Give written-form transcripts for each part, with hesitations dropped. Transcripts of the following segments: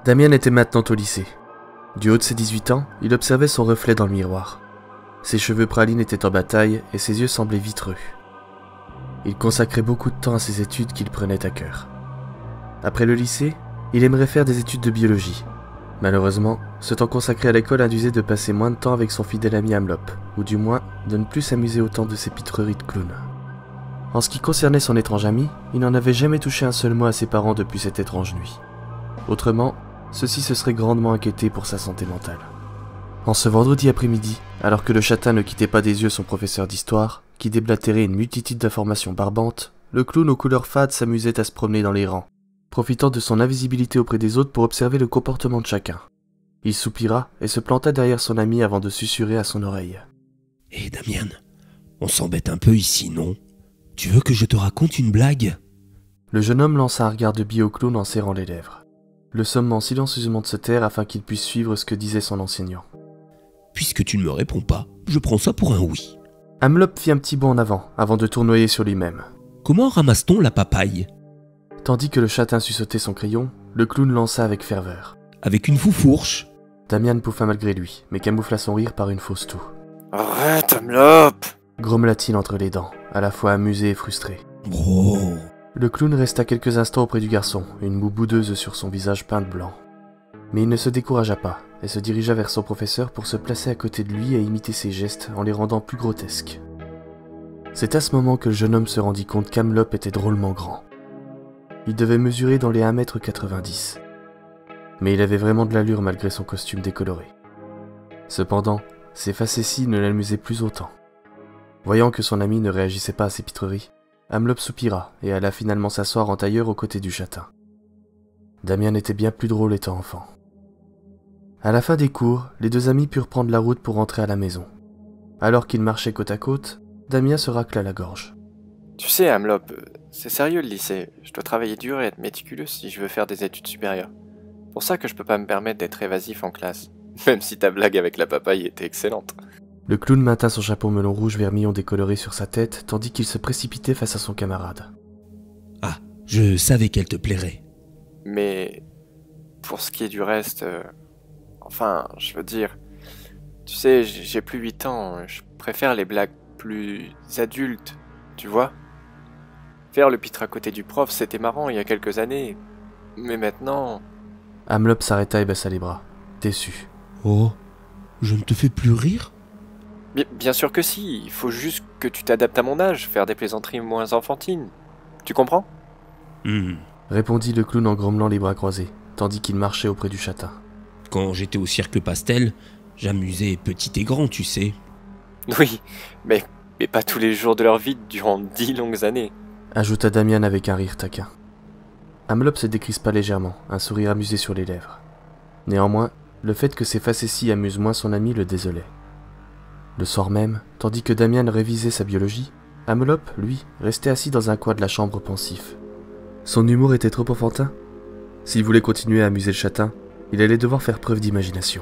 Damien était maintenant au lycée. Du haut de ses 18 ans, il observait son reflet dans le miroir. Ses cheveux pralines étaient en bataille et ses yeux semblaient vitreux. Il consacrait beaucoup de temps à ses études qu'il prenait à cœur. Après le lycée, il aimerait faire des études de biologie. Malheureusement, ce temps consacré à l'école induisait de passer moins de temps avec son fidèle ami Amlop, ou du moins de ne plus s'amuser autant de ses pitreries de clown. En ce qui concernait son étrange ami, il n'en avait jamais touché un seul mot à ses parents depuis cette étrange nuit. Autrement, ceux-ci se seraient grandement inquiétés pour sa santé mentale. En ce vendredi après-midi, alors que le châtain ne quittait pas des yeux son professeur d'histoire, qui déblatérait une multitude d'informations barbantes, le clown aux couleurs fades s'amusait à se promener dans les rangs, profitant de son invisibilité auprès des autres pour observer le comportement de chacun. Il soupira et se planta derrière son ami avant de susurrer à son oreille. « Hé Damien, on s'embête un peu ici, non? Tu veux que je te raconte une blague ?» Le jeune homme lança un regard de biais au clown en serrant les lèvres, le sommant silencieusement de se taire afin qu'il puisse suivre ce que disait son enseignant. « Puisque tu ne me réponds pas, je prends ça pour un oui. » Amlop fit un petit bond en avant de tournoyer sur lui-même. « Comment ramasse-t-on la papaye ?» Tandis que le châtain suçotait son crayon, le clown lança avec ferveur. « Avec une foufourche ?» Damien pouffa malgré lui, mais camoufla son rire par une fausse toux. « Arrête, Amlop !» grommela-t-il entre les dents, à la fois amusé et frustré. « Bro !» Le clown resta quelques instants auprès du garçon, une moue boudeuse sur son visage peint de blanc. Mais il ne se découragea pas, et se dirigea vers son professeur pour se placer à côté de lui et imiter ses gestes en les rendant plus grotesques. C'est à ce moment que le jeune homme se rendit compte qu'Amlop était drôlement grand. Il devait mesurer dans les 1,90 m. Mais il avait vraiment de l'allure malgré son costume décoloré. Cependant, ses facéties ne l'amusaient plus autant. Voyant que son ami ne réagissait pas à ses pitreries, Amlop soupira et alla finalement s'asseoir en tailleur aux côtés du châtain. Damien était bien plus drôle étant enfant. À la fin des cours, les deux amis purent prendre la route pour rentrer à la maison. Alors qu'ils marchaient côte à côte, Damien se racla la gorge. « Tu sais, Amlop, c'est sérieux le lycée. Je dois travailler dur et être méticuleux si je veux faire des études supérieures. Pour ça que je peux pas me permettre d'être évasif en classe. Même si ta blague avec la papaye était excellente. » Le clown maintint son chapeau melon rouge vermillon décoloré sur sa tête, tandis qu'il se précipitait face à son camarade. « Ah, je savais qu'elle te plairait. » Mais pour ce qui est du reste, enfin, je veux dire, tu sais, j'ai plus 8 ans, je préfère les blagues plus adultes, tu vois. Faire le pitre à côté du prof, c'était marrant il y a quelques années, mais maintenant... Amlop s'arrêta et baissa les bras, déçu. « Oh, je ne te fais plus rire ?» Bien sûr que si, il faut juste que tu t'adaptes à mon âge, faire des plaisanteries moins enfantines. Tu comprends ? Répondit le clown en grommelant les bras croisés, tandis qu'il marchait auprès du châtain. Quand j'étais au cirque pastel, j'amusais petit et grand, tu sais. Oui, mais pas tous les jours de leur vie durant 10 longues années. Ajouta Damien avec un rire taquin. Amlop se décrispa légèrement, un sourire amusé sur les lèvres. Néanmoins, le fait que ses facéties amusent moins son ami le désolait. Le soir même, tandis que Damien révisait sa biologie, Amlop, lui, restait assis dans un coin de la chambre pensif. Son humour était trop enfantin. S'il voulait continuer à amuser le châtain, il allait devoir faire preuve d'imagination.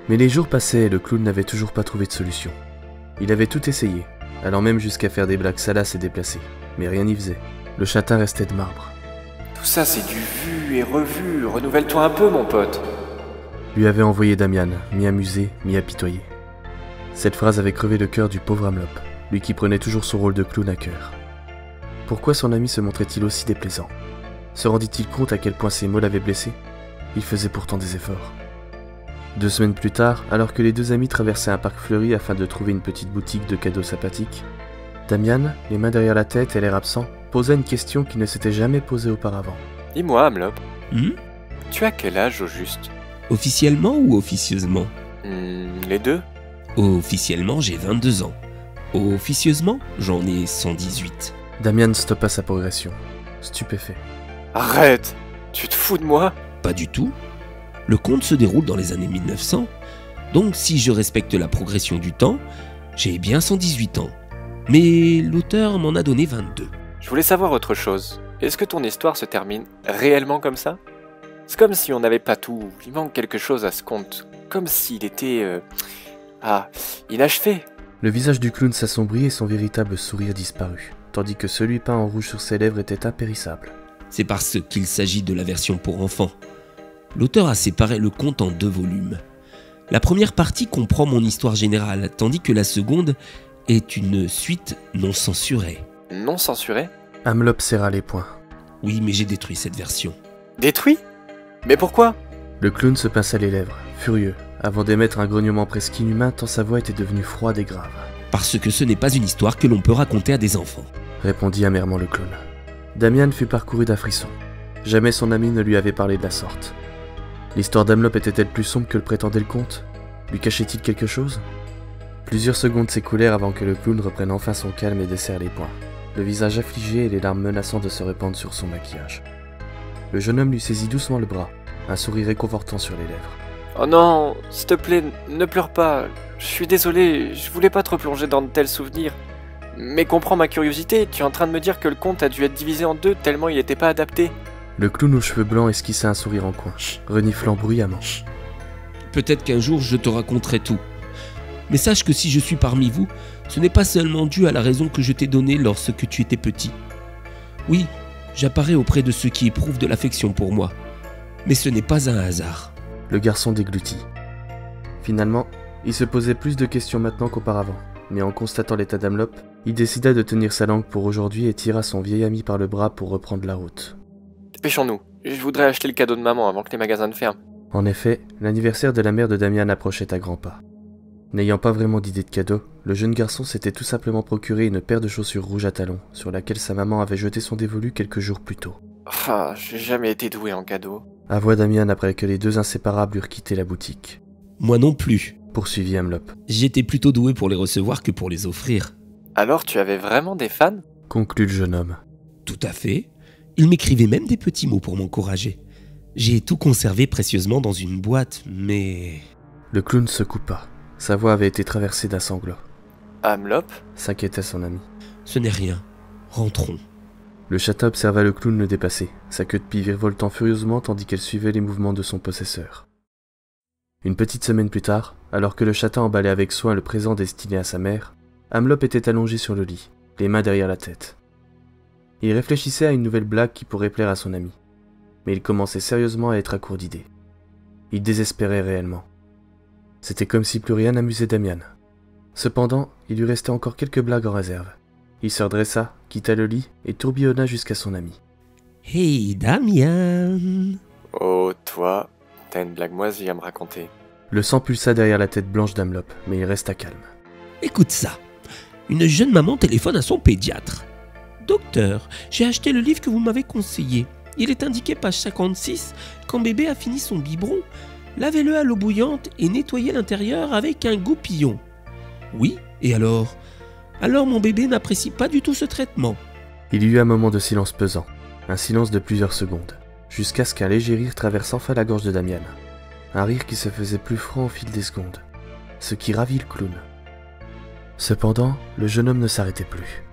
Mais les jours passaient et le clown n'avait toujours pas trouvé de solution. Il avait tout essayé, allant même jusqu'à faire des blagues salaces et déplacées, mais rien n'y faisait. Le châtain restait de marbre. Tout ça c'est du vu et revu, renouvelle-toi un peu mon pote. Lui avait envoyé Damien, mi-amusé, mi-apitoyé. Cette phrase avait crevé le cœur du pauvre Amlop, lui qui prenait toujours son rôle de clown à cœur. Pourquoi son ami se montrait-il aussi déplaisant? Se rendit-il compte à quel point ces mots l'avaient blessé? Il faisait pourtant des efforts. 2 semaines plus tard, alors que les deux amis traversaient un parc fleuri afin de trouver une petite boutique de cadeaux sympathiques, Damien, les mains derrière la tête et l'air absent, posa une question qu'il ne s'était jamais posée auparavant. Dis-moi, Amlop, tu as quel âge au juste? Officiellement ou officieusement? Les deux. Officiellement, j'ai 22 ans. Officieusement, j'en ai 118. Damien stoppa sa progression, stupéfait. Arrête! Tu te fous de moi? Pas du tout. Le conte se déroule dans les années 1900, donc si je respecte la progression du temps, j'ai bien 118 ans. Mais l'auteur m'en a donné 22. Je voulais savoir autre chose. Est-ce que ton histoire se termine réellement comme ça? C'est comme si on n'avait pas tout, il manque quelque chose à ce conte. Comme s'il était... inachevé. Le visage du clown s'assombrit et son véritable sourire disparut, tandis que celui peint en rouge sur ses lèvres était impérissable. C'est parce qu'il s'agit de la version pour enfants. L'auteur a séparé le conte en 2 volumes. La première partie comprend mon histoire générale, tandis que la seconde est une suite non censurée. Non censuré? Amelop serra les poings. Oui, mais j'ai détruit cette version. Détruit? Mais pourquoi? Le clown se pinça les lèvres, furieux, avant d'émettre un grognement presque inhumain tant sa voix était devenue froide et grave. Parce que ce n'est pas une histoire que l'on peut raconter à des enfants. Répondit amèrement le clown. Damian fut parcouru d'un frisson. Jamais son ami ne lui avait parlé de la sorte. L'histoire d'Amelop était-elle plus sombre que le prétendait le conte? Lui cachait-il quelque chose? Plusieurs secondes s'écoulèrent avant que le clown reprenne enfin son calme et desserre les poings, le visage affligé et les larmes menaçant de se répandre sur son maquillage. Le jeune homme lui saisit doucement le bras, un sourire réconfortant sur les lèvres. Oh non, s'il te plaît, ne pleure pas. Je suis désolé, je voulais pas te replonger dans de tels souvenirs. Mais comprends ma curiosité, tu es en train de me dire que le conte a dû être divisé en 2 tellement il n'était pas adapté. Le clown aux cheveux blancs esquissa un sourire en coin, reniflant bruyamment. Peut-être qu'un jour je te raconterai tout. Mais sache que si je suis parmi vous, ce n'est pas seulement dû à la raison que je t'ai donnée lorsque tu étais petit. Oui, j'apparais auprès de ceux qui éprouvent de l'affection pour moi. Mais ce n'est pas un hasard. Le garçon déglutit. Finalement, il se posait plus de questions maintenant qu'auparavant, mais en constatant l'état d'Amelop, il décida de tenir sa langue pour aujourd'hui et tira son vieil ami par le bras pour reprendre la route. Dépêchons-nous, je voudrais acheter le cadeau de maman avant que les magasins ne ferment. En effet, l'anniversaire de la mère de Damian approchait à grands pas. N'ayant pas vraiment d'idée de cadeau, le jeune garçon s'était tout simplement procuré une paire de chaussures rouges à talons, sur laquelle sa maman avait jeté son dévolu quelques jours plus tôt. Ah, j'ai jamais été doué en cadeau. Avoua Damian après que les deux inséparables eurent quitté la boutique. Moi non plus. Poursuivit Amelop. J'étais plutôt doué pour les recevoir que pour les offrir. Alors tu avais vraiment des fans? Conclut le jeune homme. Tout à fait. Il m'écrivait même des petits mots pour m'encourager. J'ai tout conservé précieusement dans une boîte, mais... Le clown se coupa. Sa voix avait été traversée d'un sanglot. Amelop? S'inquiétait son ami. Ce n'est rien. Rentrons. Le chat observa le clown le dépasser, sa queue de pie virevoltant furieusement tandis qu'elle suivait les mouvements de son possesseur. Une petite semaine plus tard, alors que le chata emballait avec soin le présent destiné à sa mère, Amelop était allongé sur le lit, les mains derrière la tête. Il réfléchissait à une nouvelle blague qui pourrait plaire à son ami, mais il commençait sérieusement à être à court d'idées. Il désespérait réellement. C'était comme si plus rien n'amusait Damian. Cependant, il lui restait encore quelques blagues en réserve. Il se redressa, quitta le lit et tourbillonna jusqu'à son ami. « Hey, Damian !» Oh, toi, t'as une blague moisie à me raconter. Le sang pulsa derrière la tête blanche d'Amelop, mais il resta calme. « Écoute ça. Une jeune maman téléphone à son pédiatre. « Docteur, j'ai acheté le livre que vous m'avez conseillé. Il est indiqué page 56. Quand bébé a fini son biberon, lavez-le à l'eau bouillante et nettoyez l'intérieur avec un goupillon. » Oui, et alors ? Alors mon bébé n'apprécie pas du tout ce traitement. Il y eut un moment de silence pesant, un silence de plusieurs secondes, jusqu'à ce qu'un léger rire traverse enfin la gorge de Damian. Un rire qui se faisait plus franc au fil des secondes, ce qui ravit le clown. Cependant, le jeune homme ne s'arrêtait plus.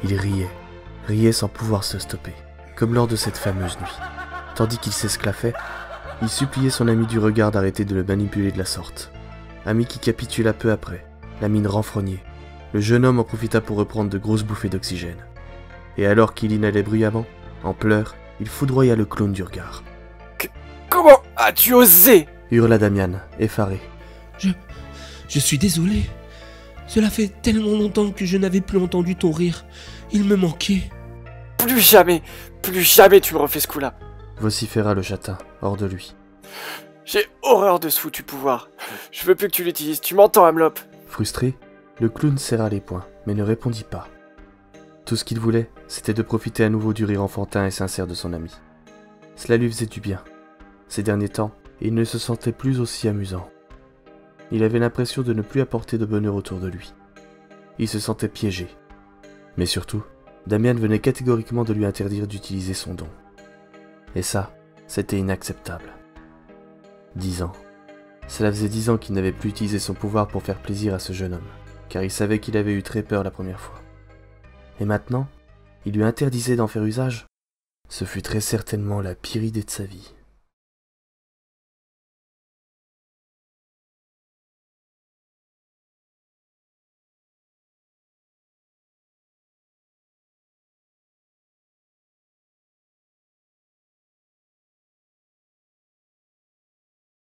Il riait sans pouvoir se stopper, comme lors de cette fameuse nuit. Tandis qu'il s'esclaffait, il suppliait son ami du regard d'arrêter de le manipuler de la sorte. Ami qui capitula peu après, la mine renfrognée. Le jeune homme en profita pour reprendre de grosses bouffées d'oxygène. Et alors qu'il inhalait bruyamment, en pleurs, il foudroya le clown du regard. « Comment as-tu osé ?» hurla Damian, effaré. Je suis désolé. Cela fait tellement longtemps que je n'avais plus entendu ton rire. Il me manquait. « plus jamais tu me refais ce coup-là !» vociféra le châtain, hors de lui. « J'ai horreur de ce foutu pouvoir. Je veux plus que tu l'utilises, tu m'entends, Amelop ?» Frustré, le clown serra les poings, mais ne répondit pas. Tout ce qu'il voulait, c'était de profiter à nouveau du rire enfantin et sincère de son ami. Cela lui faisait du bien. Ces derniers temps, il ne se sentait plus aussi amusant. Il avait l'impression de ne plus apporter de bonheur autour de lui. Il se sentait piégé. Mais surtout, Damian venait catégoriquement de lui interdire d'utiliser son don. Et ça, c'était inacceptable. 10 ans. Cela faisait 10 ans qu'il n'avait plus utilisé son pouvoir pour faire plaisir à ce jeune homme, car il savait qu'il avait eu très peur la première fois. Et maintenant, il lui interdisait d'en faire usage. Ce fut très certainement la pire idée de sa vie.